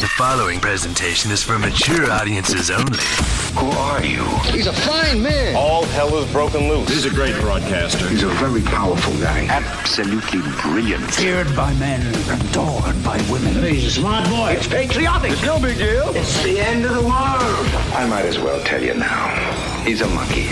The following presentation is for mature audiences only. Who are you? He's a fine man. All hell is broken loose. He's a great broadcaster. He's a very powerful guy. Absolutely brilliant. Feared by men, adored by women. He's a smart boy. It's patriotic. It's no big deal. It's the end of the world. I might as well tell you now. He's a monkey.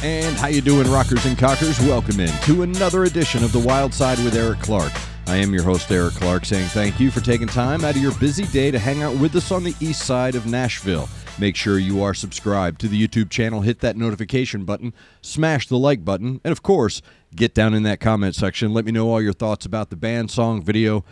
And how you doing, rockers and cockers? Welcome in to another edition of The Wyldeside with Eric Clark. I am your host, Eric Clark, saying thank you for taking time out of your busy day to hang out with us on the east side of Nashville. Make sure you are subscribed to the YouTube channel, hit that notification button, smash the like button, and of course, get down in that comment section. Let me know all your thoughts about the band, song, video,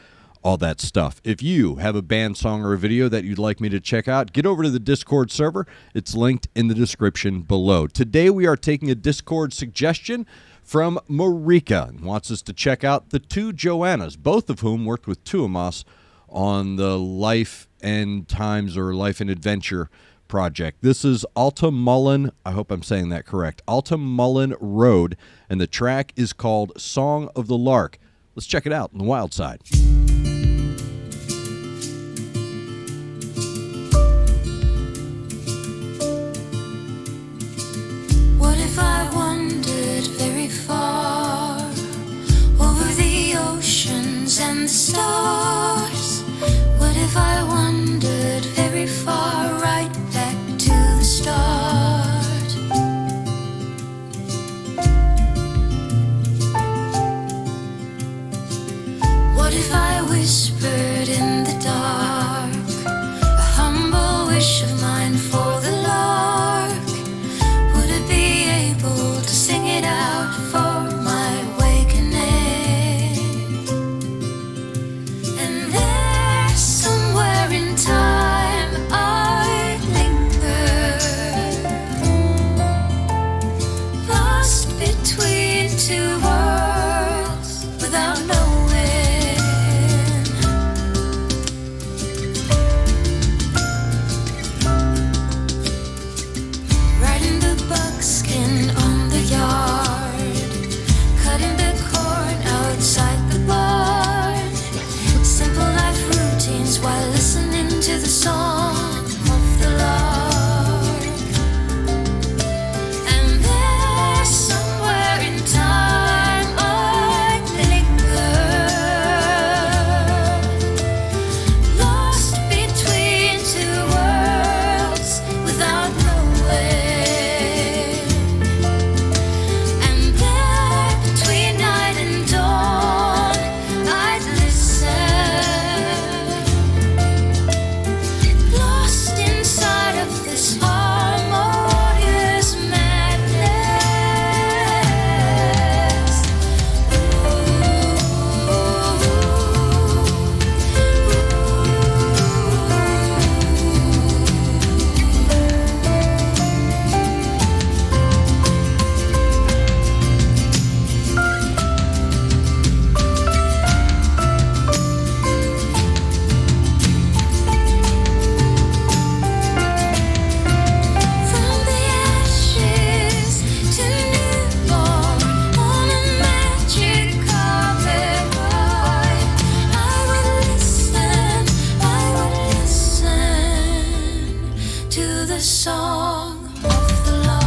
all that stuff. If you have a band, song, or a video that you'd like me to check out, get over to the Discord server. It's linked in the description below. Today we are taking a Discord suggestion from Marika, and wants us to check out the two Joannas, both of whom worked with Tuomas on the Life and Times or Life and Adventure project. This is ALTAMULLAN, I hope I'm saying that correct, altamullanroad, and the track is called Song of the Lark. Let's check it out on the Wyldeside. What if I wandered very far over the oceans and the stars? What if I wandered very far right back to the start? What if I whispered in the dark a humble wish of mine for the lark? Would it be able to sing it out for my awakening? And there, somewhere in time, I linger, lost between two worlds without knowing. Riding the buckskin on the yard, cutting the corn outside the barn. Simple life routines while listening to the song of the lark. And there, somewhere in time, I linger, lost between two worlds without knowing. And there, between night and dawn, I'd listen, lost inside of this harmonious madness. From the ashes to newborn on a magic carpet ride, I would listen to the song of the lark.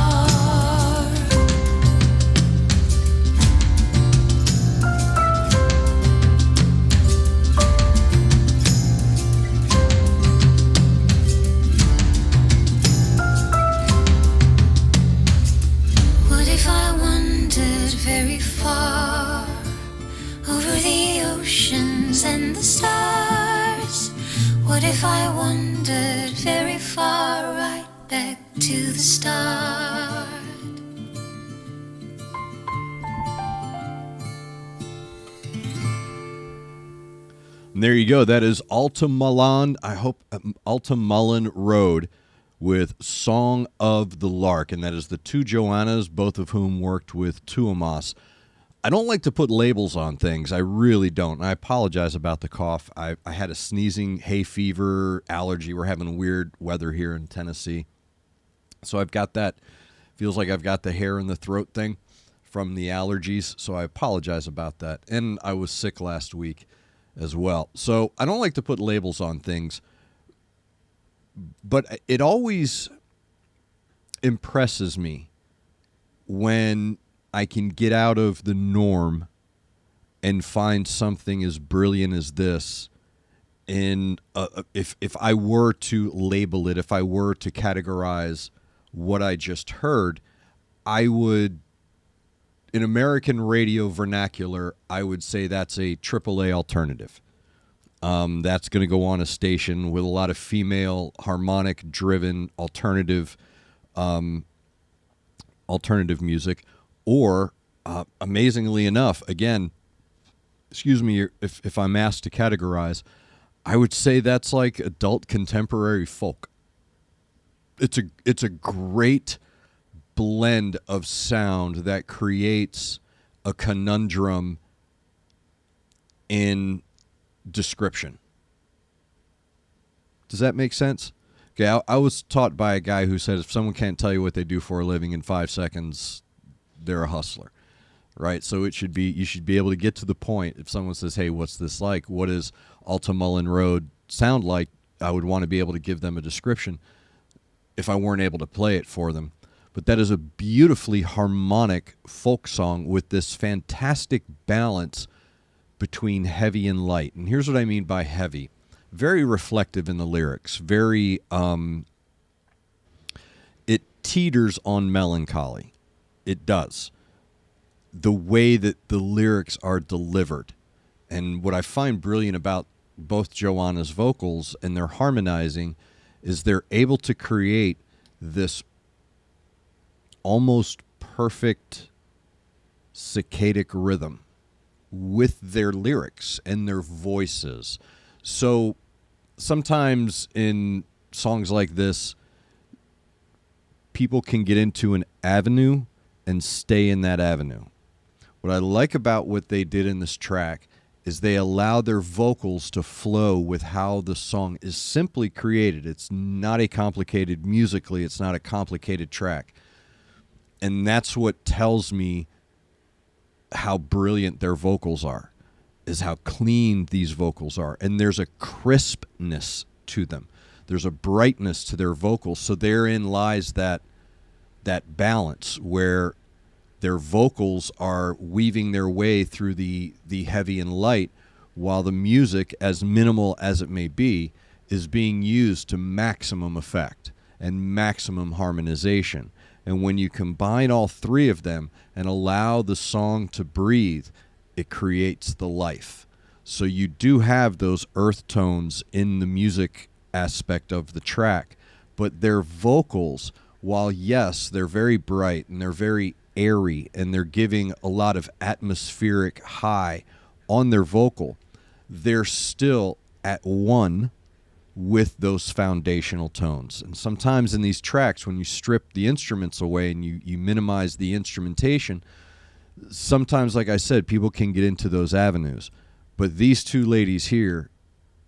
What if I wandered very far over the oceans and the stars? What if I wandered very far right back to the start? And there you go. That is ALTAMULLAN, altamullanroad with Song of the Lark. And that is the two Joannas, both of whom worked with Tuomas. I don't like to put labels on things. I really don't. And I apologize about the cough. I had a sneezing, hay fever, allergy. We're having weird weather here in Tennessee. So I've got that. Feels like I've got the hair in the throat thing from the allergies. So I apologize about that. And I was sick last week. as well. So I don't like to put labels on things, but it always impresses me when I can get out of the norm and find something as brilliant as this. In if I were to label it, if I were to categorize what I just heard, I would, in American radio vernacular, I would say that's a AAA alternative. That's going to go on a station with a lot of female harmonic-driven alternative music, or amazingly enough, again, excuse me, if I'm asked to categorize, I would say that's like adult contemporary folk. It's a great blend of sound that creates a conundrum in description. Does that make sense? Okay, I was taught by a guy who said if someone can't tell you what they do for a living in 5 seconds, they're a hustler, right? So you should be able to get to the point. If someone says, hey, what's this like? What does ALTAMULLAN Road sound like? I would want to be able to give them a description if I weren't able to play it for them. But that is a beautifully harmonic folk song with this fantastic balance between heavy and light. And here's what I mean by heavy. Very reflective in the lyrics. Very, it teeters on melancholy. It does. The way that the lyrics are delivered. And what I find brilliant about both Joanna's vocals and their harmonizing is they're able to create this almost perfect cicadic rhythm with their lyrics and their voices. So sometimes in songs like this, people can get into an avenue and stay in that avenue. What I like about what they did in this track is they allow their vocals to flow with how the song is simply created. It's not a complicated musically, it's not a complicated track. And that's what tells me how brilliant their vocals are, is how clean these vocals are. And there's a crispness to them. There's a brightness to their vocals. So therein lies that balance where their vocals are weaving their way through the heavy and light, while the music, as minimal as it may be, is being used to maximum effect and maximum harmonization. And when you combine all three of them and allow the song to breathe, it creates the life. So you do have those earth tones in the music aspect of the track, but their vocals, while yes, they're very bright and they're very airy and they're giving a lot of atmospheric high on their vocal, they're still at one with those foundational tones. And sometimes in these tracks, when you strip the instruments away and you minimize the instrumentation, sometimes, like I said, people can get into those avenues. But these two ladies here,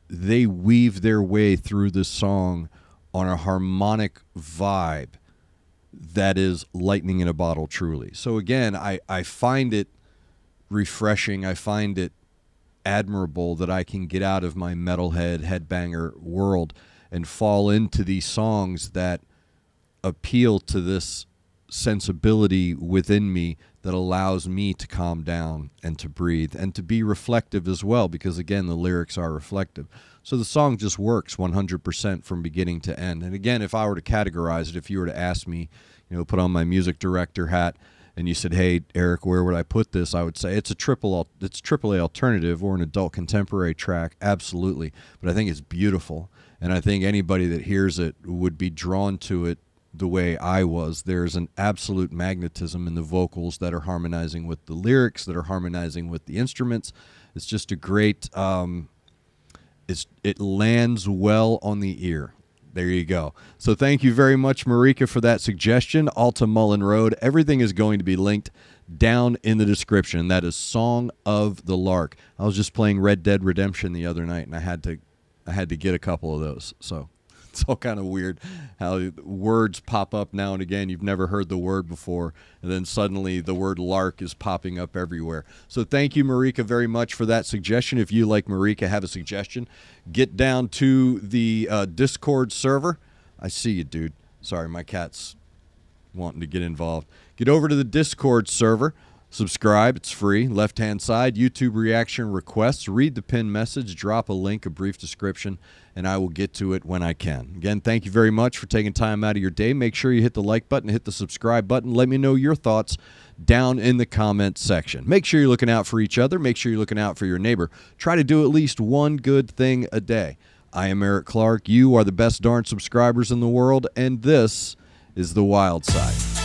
they weave their way through this song on a harmonic vibe that is lightning in a bottle, truly. So again, I find it refreshing. I find it admirable that I can get out of my metalhead headbanger world and fall into these songs that appeal to this sensibility within me that allows me to calm down and to breathe and to be reflective as well, because again, the lyrics are reflective. So the song just works 100% from beginning to end. And again, if I were to categorize it, if you were to ask me, put on my music director hat and you said, hey, Eric, where would I put this? I would say it's AAA alternative or an adult contemporary track, absolutely. But I think it's beautiful, and I think anybody that hears it would be drawn to it the way I was. There's an absolute magnetism in the vocals that are harmonizing with the lyrics, that are harmonizing with the instruments. It's just a great, it lands well on the ear. There you go. So thank you very much, Marika, for that suggestion. ALTAMULLAN Road. Everything is going to be linked down in the description. That is Song of the Lark. I was just playing Red Dead Redemption the other night, and I had to get a couple of those. So It's all kind of weird how words pop up now and again. You've never heard the word before, and then suddenly the word LARK is popping up everywhere. So thank you, Marika, very much for that suggestion. If you, like Marika, have a suggestion, get down to the Discord server. I see you, dude. Sorry, my cat's wanting to get involved. Get over to the Discord server. Subscribe. It's free. Left-hand side, YouTube reaction requests. Read the pinned message. Drop a link, a brief description, and I will get to it when I can. Again, thank you very much for taking time out of your day. Make sure you hit the like button, hit the subscribe button. Let me know your thoughts down in the comments section. Make sure you're looking out for each other. Make sure you're looking out for your neighbor. Try to do at least one good thing a day. I am Eric Clark. You are the best darn subscribers in the world, and this is The Wyldeside.